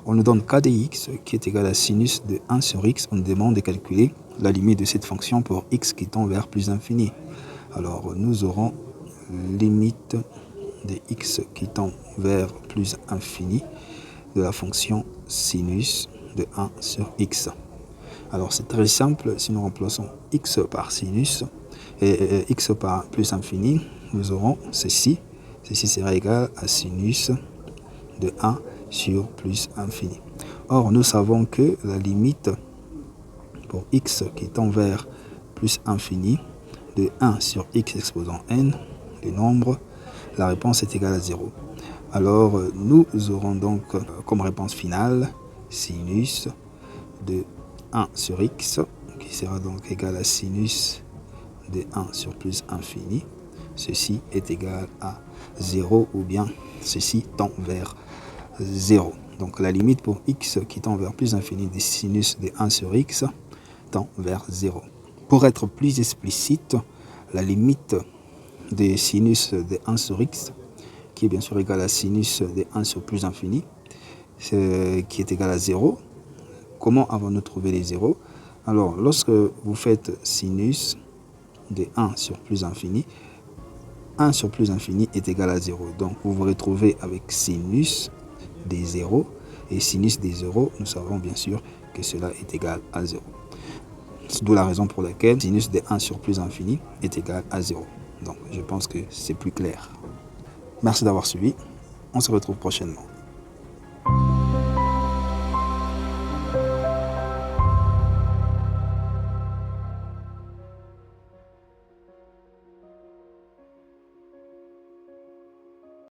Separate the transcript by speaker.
Speaker 1: On nous donne k de x qui est égal à sinus de 1 sur x. On nous demande de calculer la limite de cette fonction pour x qui tend vers plus infini. Alors nous aurons limite de x qui tend vers plus infini de la fonction sinus de 1 sur x. Alors c'est très simple, si nous remplaçons x par sinus et x par plus infini, nous aurons ceci. Ceci sera égal à sinus de 1 sur plus infini. Or, nous savons que la limite pour x qui tend vers plus infini de 1 sur x exposant n, les nombres, la réponse est égale à 0. Alors, nous aurons donc comme réponse finale sinus de 1 sur x, qui sera donc égal à sinus de 1 sur plus infini. Ceci est égal à 0 ou bien ceci tend vers 0. Donc la limite pour x qui tend vers plus infini des sinus de 1 sur x tend vers 0. Pour être plus explicite, la limite des sinus de 1 sur x, qui est bien sûr égal à sinus de 1 sur plus infini, qui est égal à 0. Comment avons-nous trouvé les 0? Alors, lorsque vous faites sinus de 1 sur plus infini, 1 sur plus infini est égal à 0. Donc, vous vous retrouvez avec sinus des 0. Et sinus des 0, nous savons bien sûr que cela est égal à 0. D'où la raison pour laquelle sinus de 1 sur plus infini est égal à 0. Donc, je pense que c'est plus clair. Merci d'avoir suivi. On se retrouve prochainement.